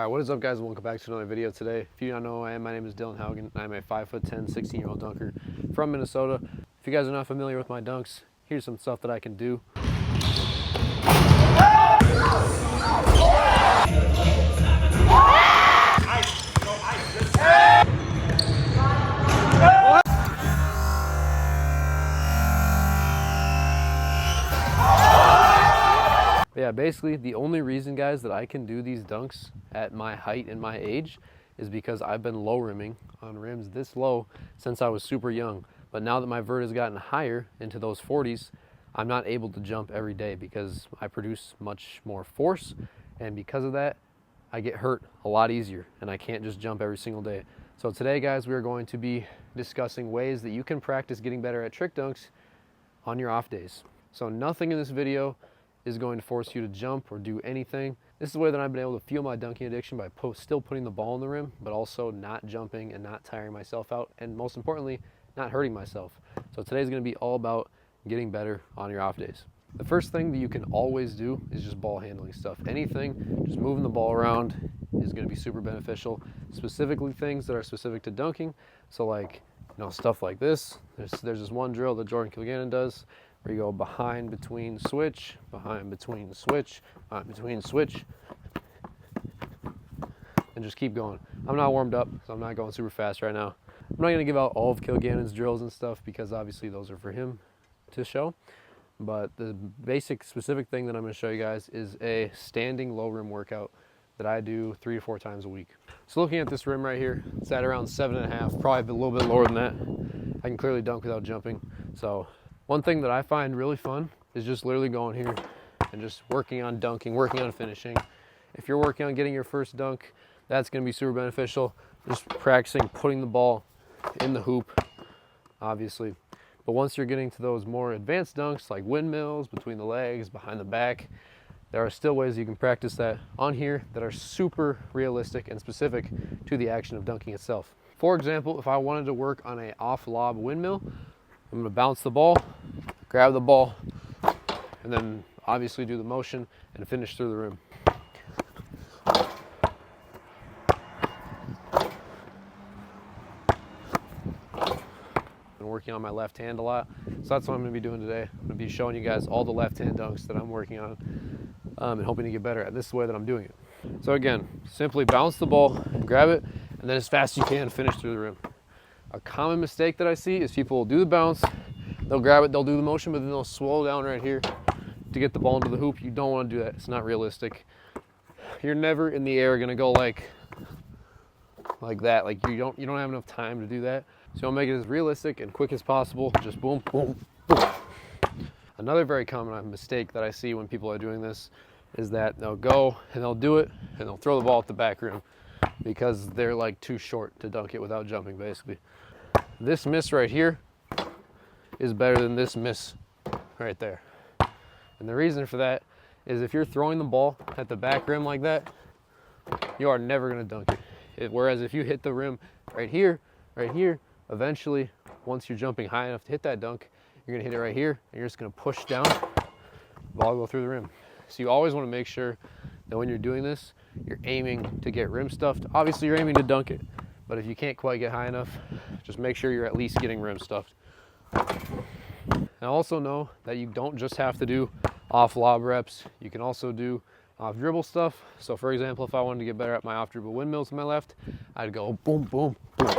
All right, what is up, guys? Welcome back to another video today. If you don't know who I am, my name is Dylan Haugen. I'm a 5'10", 16-year-old dunker from Minnesota. If you guys are not familiar with my dunks, here's some stuff that I can do. Yeah, basically the only reason, guys, that I can do these dunks at my height and my age is because I've been low rimming on rims this low since I was super young. But now that my vert has gotten higher into those 40s, I'm not able to jump every day because I produce much more force, and because of that, I get hurt a lot easier and I can't just jump every single day. So today, guys, we are going to be discussing ways that you can practice getting better at trick dunks on your off days. So nothing in this video is going to force you to jump or do anything. This is the way that I've been able to fuel my dunking addiction, by still putting the ball in the rim, but also not jumping and not tiring myself out, and most importantly, not hurting myself. So today's going to be all about getting better on your off days. The first thing that you can always do is just ball handling stuff. Anything, just moving the ball around is going to be super beneficial. Specifically things that are specific to dunking. So like, stuff like this. There's this one drill that Jordan Kilgannon does, where you go behind, between, switch, behind, between, switch, behind, between, switch, and just keep going. I'm not warmed up, so I'm not going super fast right now. I'm not going to give out all of Kilgannon's drills and stuff because obviously those are for him to show. But the basic specific thing that I'm going to show you guys is a standing low rim workout that I do 3 to 4 times a week. So looking at this rim right here, it's at around 7.5, probably a little bit lower than that. I can clearly dunk without jumping. So one thing that I find really fun is just literally going here and just working on dunking, working on finishing. If you're working on getting your first dunk, that's going to be super beneficial. Just practicing putting the ball in the hoop, obviously. But once you're getting to those more advanced dunks, like windmills, between the legs, behind the back, there are still ways you can practice that on here that are super realistic and specific to the action of dunking itself. For example, if I wanted to work on an off-lob windmill, I'm going to bounce the ball, grab the ball, and then obviously do the motion and finish through the rim. Been working on my left hand a lot, so that's what I'm going to be doing today. I'm going to be showing you guys all the left hand dunks that I'm working on and hoping to get better at. This is the way that I'm doing it. So again, simply bounce the ball, grab it, and then as fast as you can, finish through the rim. A common mistake that I see is people will do the bounce, they'll grab it, they'll do the motion, but then they'll slow down right here to get the ball into the hoop. You don't want to do that. It's not realistic. You're never in the air going to go like that. Like you don't have enough time to do that. So I'll make it as realistic and quick as possible. Just boom, boom, boom. Another very common mistake that I see when people are doing this is that they'll go and they'll do it and they'll throw the ball at the back rim because they're like too short to dunk it without jumping, basically. This miss right here is better than this miss right there. And the reason for that is if you're throwing the ball at the back rim like that, you are never going to dunk it. Whereas if you hit the rim right here, eventually, once you're jumping high enough to hit that dunk, you're going to hit it right here, and you're just going to push down, the ball will go through the rim. So you always want to make sure that when you're doing this, you're aiming to get rim stuffed. Obviously, you're aiming to dunk it, but if you can't quite get high enough, just make sure you're at least getting rim stuffed. And also know that you don't just have to do off lob reps. You can also do off dribble stuff. So for example, if I wanted to get better at my off dribble windmills to my left, I'd go boom, boom, boom.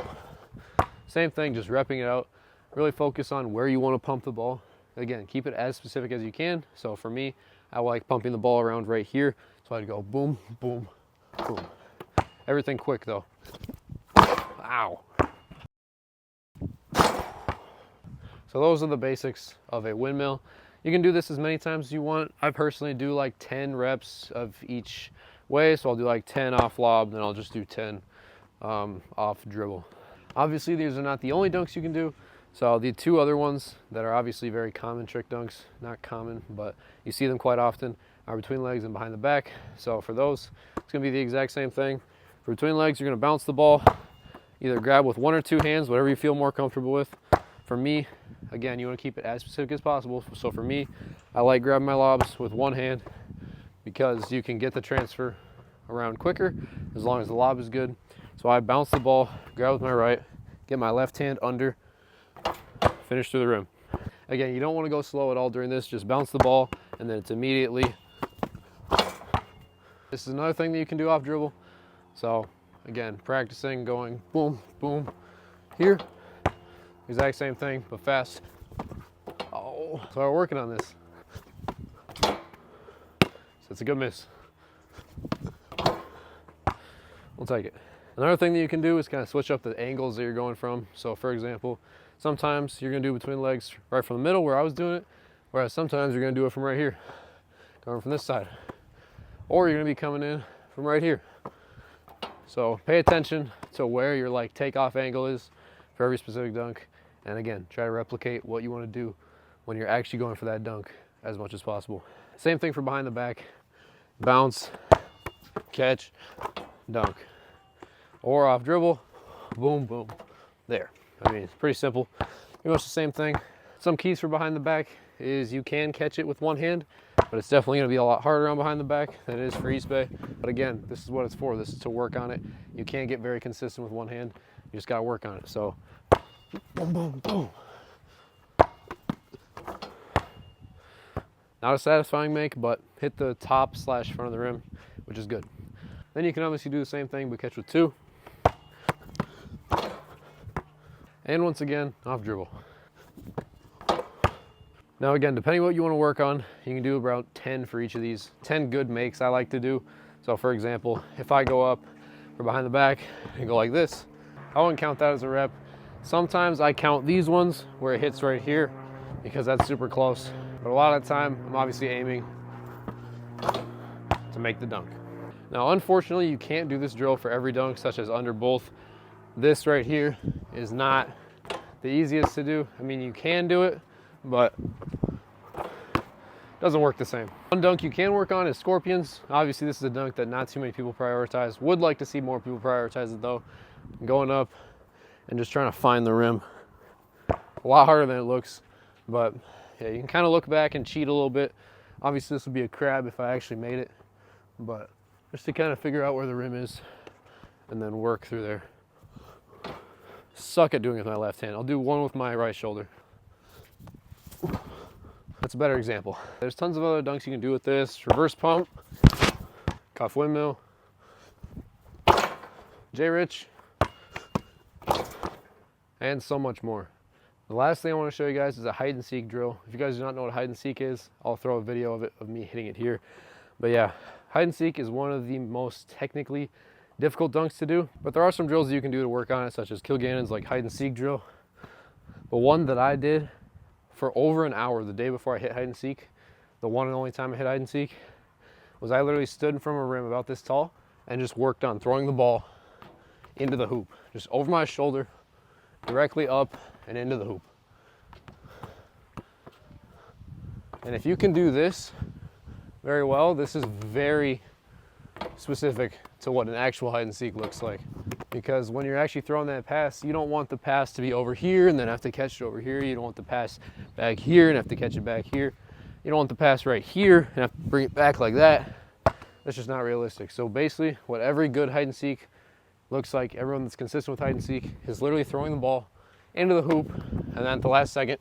Same thing, just repping it out. Really focus on where you want to pump the ball. Again, keep it as specific as you can. So for me, I like pumping the ball around right here. So I'd go boom, boom, boom. Everything quick though. Ow. So those are the basics of a windmill. You can do this as many times as you want. I personally do like 10 reps of each way. So I'll do like 10 off lob, then I'll just do 10 off dribble. Obviously, these are not the only dunks you can do. So the two other ones that are obviously very common trick dunks, not common, but you see them quite often, are between legs and behind the back. So for those, it's going to be the exact same thing. For between legs, you're going to bounce the ball, either grab with 1 or 2 hands, whatever you feel more comfortable with. For me, again, you want to keep it as specific as possible. So for me, I like grabbing my lobs with 1 hand because you can get the transfer around quicker as long as the lob is good. So I bounce the ball, grab with my right, get my left hand under, finish through the rim. Again, you don't want to go slow at all during this. Just bounce the ball, and then it's immediately. This is another thing that you can do off dribble. So again, practicing going boom, boom, here. Exact same thing, but fast. Oh, so we're working on this. So it's a good miss. We'll take it. Another thing that you can do is kind of switch up the angles that you're going from. So for example, sometimes you're gonna do between legs right from the middle where I was doing it, whereas sometimes you're gonna do it from right here, coming from this side. Or you're gonna be coming in from right here. So pay attention to where your like takeoff angle is for every specific dunk. And again, try to replicate what you want to do when you're actually going for that dunk as much as possible. Same thing for behind the back. Bounce, catch, dunk. Or off dribble, boom, boom, there. I mean, it's pretty simple. Pretty much the same thing. Some keys for behind the back is you can catch it with one hand, but it's definitely gonna be a lot harder on behind the back than it is for East Bay. But again, this is what it's for. This is to work on it. You can't get very consistent with one hand. You just gotta work on it. So, boom, boom, boom. Not a satisfying make, but hit the top / front of the rim, which is good. Then you can obviously do the same thing, but catch with two. And once again, off dribble. Now again, depending what you want to work on, you can do about 10 for each of these. 10 good makes I like to do. So for example, if I go up for behind the back and go like this, I wouldn't count that as a rep. Sometimes I count these ones where it hits right here because that's super close. But a lot of the time, I'm obviously aiming to make the dunk. Now, unfortunately, you can't do this drill for every dunk, such as under both. This right here is not the easiest to do. I mean, you can do it, but it doesn't work the same. One dunk you can work on is scorpions. Obviously, this is a dunk that not too many people prioritize. Would like to see more people prioritize it though. Going up and just trying to find the rim. A lot harder than it looks, but yeah, you can kind of look back and cheat a little bit. Obviously, this would be a crab if I actually made it, but just to kind of figure out where the rim is and then work through there. Suck at doing it with my left hand. I'll do one with my right shoulder. That's a better example. There's tons of other dunks you can do with this. Reverse pump, cuff windmill, J-Rich, and so much more. The last thing I want to show you guys is a hide and seek drill. If you guys do not know what hide and seek is, I'll throw a video of it, of me hitting it here. But yeah, hide and seek is one of the most technically difficult dunks to do, but there are some drills that you can do to work on it, such as Kilgannon's like hide and seek drill. But one that I did for over an hour the day before I hit hide and seek, the one and only time I hit hide and seek, was I literally stood in front of a rim about this tall and just worked on throwing the ball into the hoop, just over my shoulder, directly up and into the hoop. And if you can do this very well, this is very specific to what an actual hide and seek looks like. Because when you're actually throwing that pass, you don't want the pass to be over here and then have to catch it over here. You don't want the pass back here and have to catch it back here. You don't want the pass right here and have to bring it back like that. That's just not realistic. So basically, what every good hide and seek looks like, everyone that's consistent with hide and seek, is literally throwing the ball into the hoop and then at the last second,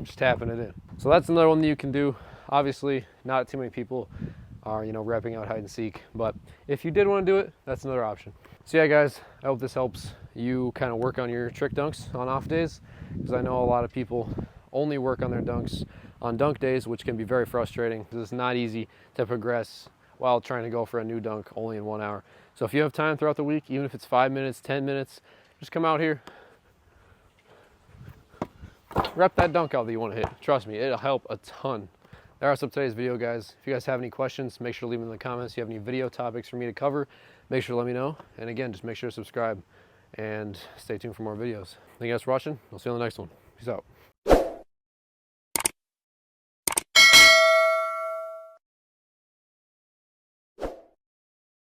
just tapping it in. So that's another one that you can do. Obviously, not too many people are, repping out hide and seek, but if you did want to do it, that's another option. So yeah, guys, I hope this helps you kind of work on your trick dunks on off days, because I know a lot of people only work on their dunks on dunk days, which can be very frustrating because it's not easy to progress while trying to go for a new dunk only in 1 hour. So if you have time throughout the week, even if it's 5 minutes, 10 minutes, just come out here, rep that dunk out that you want to hit. Trust me, it'll help a ton. That wraps up today's video, guys. If you guys have any questions, make sure to leave them in the comments. If you have any video topics for me to cover, make sure to let me know. And again, just make sure to subscribe and stay tuned for more videos. Thank you guys for watching. I'll see you on the next one. Peace out.